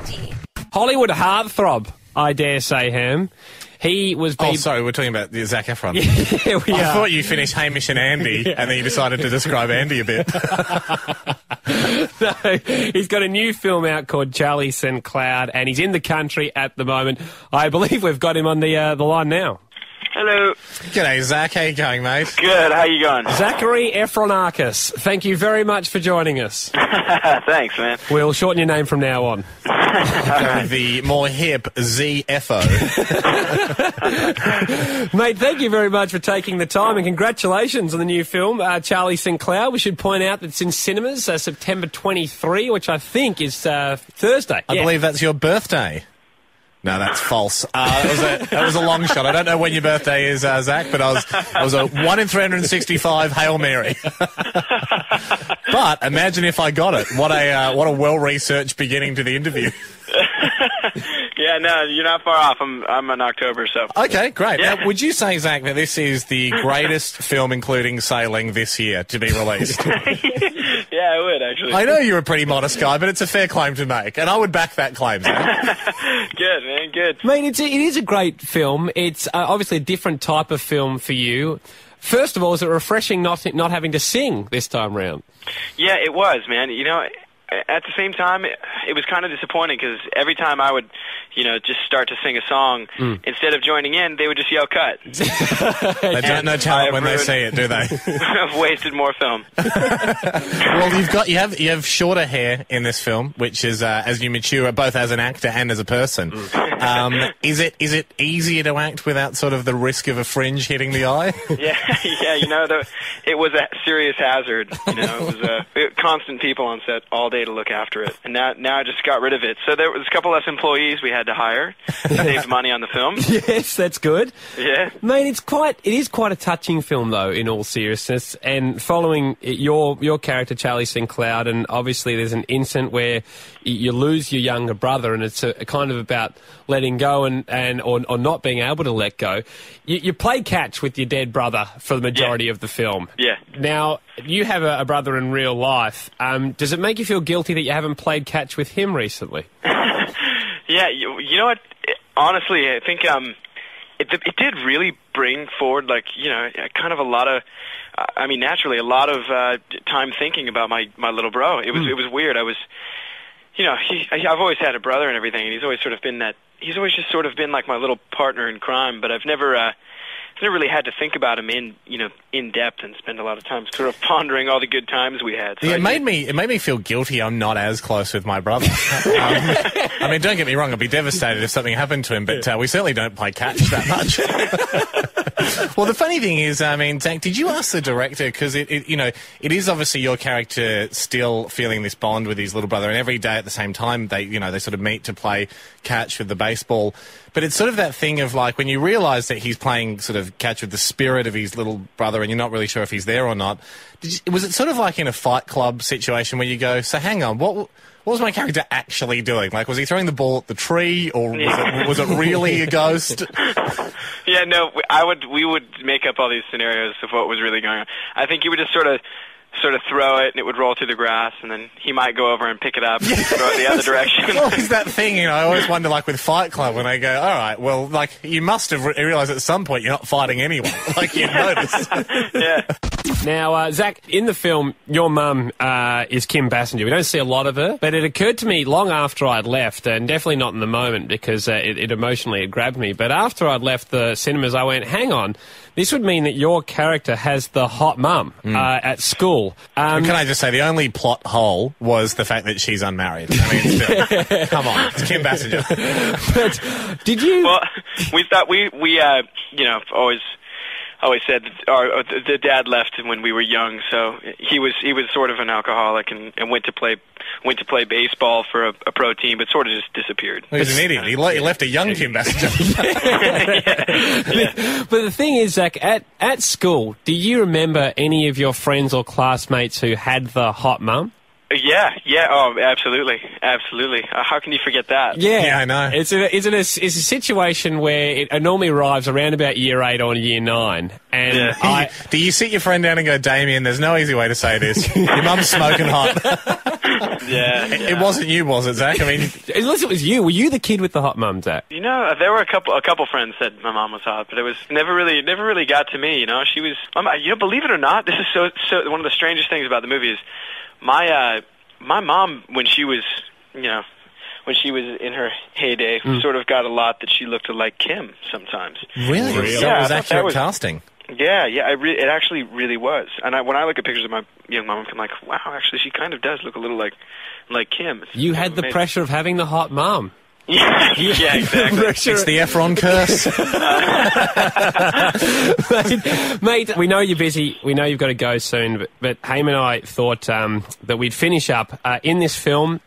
Andy. Hollywood heartthrob, I dare say, Ham. He was... Oh, sorry, we're talking about the Zac Efron. Yeah, we I are. thought you finished Hamish and Andy, and then you decided to describe Andy a bit. No, he's got a new film out called Charlie St. Cloud, and he's in the country at the moment. I believe we've got him on the line now. Hello. G'day, Zach. How you going, mate? Good. How you going? Zachary Efronakis, thank you very much for joining us. Thanks, man. We'll shorten your name from now on. Go with the more hip Z-F-O. Mate, thank you very much for taking the time, and congratulations on the new film, Charlie St. Cloud. We should point out that it's in cinemas September 23, which I think is Thursday. I believe that's your birthday. No, that's false. That was a long shot. I don't know when your birthday is, Zach, but I was a 1 in 365 Hail Mary. But imagine if I got it. What a well-researched beginning to the interview. Yeah, no, you're not far off. I'm in October, so. Okay, great. Yeah. Now, would you say, Zach, that this is the greatest film, including sailing, this year to be released? Yeah, I would, actually. I know you're a pretty modest guy, but it's a fair claim to make, and I would back that claim, Zach. Good, man, good. Mate, it is a great film. It's obviously a different type of film for you. First of all, is it refreshing not having to sing this time round? Yeah, it was, man. You know, at the same time, it was kind of disappointing because every time I would, just start to sing a song, instead of joining in, they would just yell cut. They don't know talent when they see it, do they? I've wasted more film. Well, you have shorter hair in this film, which is as you mature, both as an actor and as a person. Is it easier to act without sort of the risk of a fringe hitting the eye? Yeah, it was a serious hazard. It was constant people on set all day to look after it, and now I just got rid of it. So there was a couple less employees we had to hire, saved money on the film. Yes, that's good. Yeah, mate, it is quite a touching film, though, in all seriousness. And following your character, Charlie St. Cloud, and obviously there's an incident where you lose your younger brother, and it's a kind of about letting go or not being able to let go. You play catch with your dead brother for the majority of the film. Yeah. Now, you have a brother in real life. Does it make you feel guilty that you haven't played catch with him recently? Yeah, you know what? Honestly, I think it did really bring forward, kind of a lot of, naturally, a lot of time thinking about my little bro. It was weird. I was, I've always had a brother and everything, and he's always just sort of been like my little partner in crime, but I've never really had to think about him in depth and spend a lot of time sort of pondering all the good times we had. So it made me feel guilty. I'm not as close with my brother. Don't get me wrong. I'd be devastated if something happened to him, but we certainly don't play catch that much. Well, the funny thing is, Zach, did you ask the director, because it is obviously your character still feeling this bond with his little brother, and every day at the same time they sort of meet to play catch with the baseball. But it's sort of that thing of like when you realise that he's playing sort of catch with the spirit of his little brother and you're not really sure if he's there or not. Was it sort of like in a Fight Club situation where you go, so hang on, what was my character actually doing? Like, was he throwing the ball at the tree, or was it really a ghost? Yeah, no, we would make up all these scenarios of what was really going on. I think he would just sort of throw it, and it would roll through the grass, and then he might go over and pick it up and throw it the other direction. Well, it's that thing, I always wonder, like with Fight Club, when they go, all right, well, like, you must have realised at some point you're not fighting anyone. Like, you noticed. Yeah. Now, Zach, in the film, your mum is Kim Basinger. We don't see a lot of her, but it occurred to me long after I'd left, and definitely not in the moment because it emotionally grabbed me, but after I'd left the cinemas, I went, hang on, this would mean that your character has the hot mum at school. Can I just say, the only plot hole was the fact that she's unmarried. Still, come on, it's Kim Basinger. But did you... Well, we thought we always said that the dad left when we were young, so he was sort of an alcoholic and went to play baseball for a pro team, but sort of just disappeared. Well, he's an idiot. He left a young Kim Basinger. But the thing is, Zach, at school, do you remember any of your friends or classmates who had the hot mum? Yeah, oh, absolutely. How can you forget that? Yeah, I know. It's a situation where it normally arrives around about year 8 or year 9. And do you sit your friend down and go, Damien, there's no easy way to say this. Your mum's smoking hot. Yeah. It wasn't you, was it, Zach? I mean, Unless it was you. Were you the kid with the hot mum, Zach? You know, there were a couple friends said my mom was hot, but it was never really got to me. You know, she was. You know, believe it or not, this is so one of the strangest things about the movie is my mom, when she was in her heyday, sort of got a lot that she looked like Kim sometimes. really? Yeah, That was I thought accurate that was- casting. Yeah, it actually really was. And when I look at pictures of my young mom, I'm like, wow, actually, she kind of does look a little like Kim. It's You had the amazing. pressure of having the hot mum. Yeah, yeah, exactly. It's the Efron curse. Mate, we know you're busy. We know you've got to go soon. But Haim and I thought that we'd finish up in this film.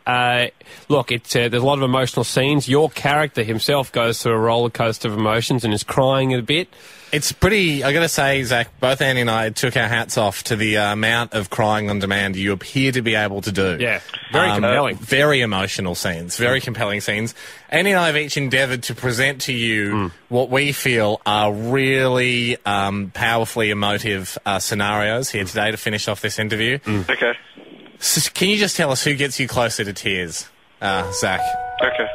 Look, there's a lot of emotional scenes. Your character himself goes through a roller coaster of emotions and is crying a bit. It's pretty, I gotta say, Zach, both Andy and I took our hats off to the amount of crying on demand you appear to be able to do. Yeah, very compelling. Very emotional scenes, very compelling scenes. Andy and I have each endeavoured to present to you what we feel are really powerfully emotive scenarios here today to finish off this interview. Okay. So can you just tell us who gets you closer to tears, Zach? Okay.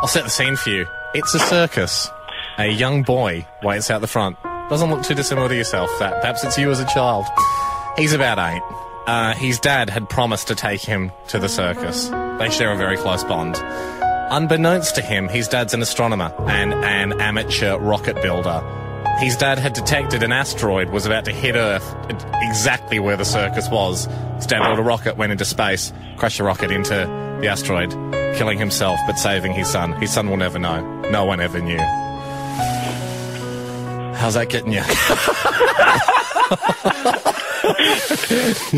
I'll set the scene for you. It's a circus. A young boy waits out the front. Doesn't look too dissimilar to yourself. Perhaps it's you as a child. He's about 8. His dad had promised to take him to the circus. They share a very close bond. Unbeknownst to him, his dad's an astronomer and an amateur rocket builder. His dad had detected an asteroid was about to hit Earth exactly where the circus was. His dad built a rocket, went into space, crashed the rocket into the asteroid, killing himself but saving his son. His son will never know. No one ever knew. How's that getting you?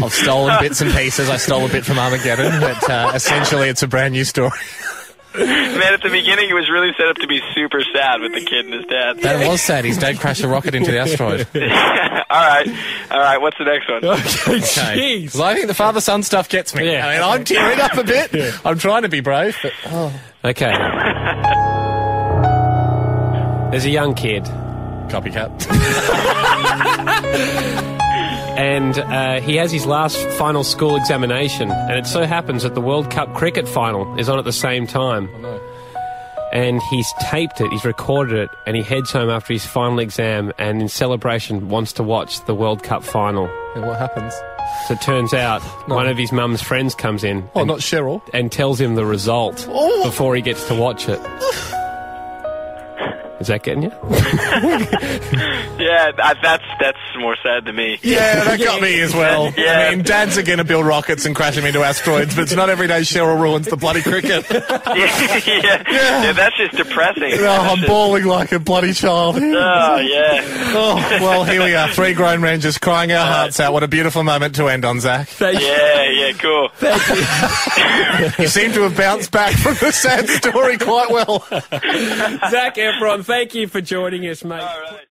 I've stolen bits and pieces. I stole a bit from Armageddon, but essentially it's a brand new story. Man, at the beginning, it was really set up to be super sad with the kid and his dad. That was sad. His dad crashed a rocket into the asteroid. All right. What's the next one? Okay, Okay. jeez. 'Cause I think the father-son stuff gets me. Yeah. I mean, I'm tearing up a bit. I'm trying to be brave, but... Okay. There's a young kid. Copycat. And he has his last final school examination, and it so happens that the World Cup cricket final is on at the same time. Oh, no. And he's taped it, he's recorded it, and he heads home after his final exam and in celebration wants to watch the World Cup final. And what happens? So it turns out one of his mum's friends comes in Oh, not Cheryl. and tells him the result before he gets to watch it. Is that getting you? Yeah, that's more sad to me. Yeah, that got me as well. Yeah. I mean, dads are going to build rockets and crash them into asteroids, but it's not every day Cheryl ruins the bloody cricket. Yeah, that's just depressing. Oh, I'm bawling like a bloody child. Oh, yeah. Oh, well, here we are, 3 grown men just crying our hearts out. What a beautiful moment to end on, Zach. Yeah, cool. You seem to have bounced back from the sad story quite well. Zac Efron, thank you for joining us, mate. All right.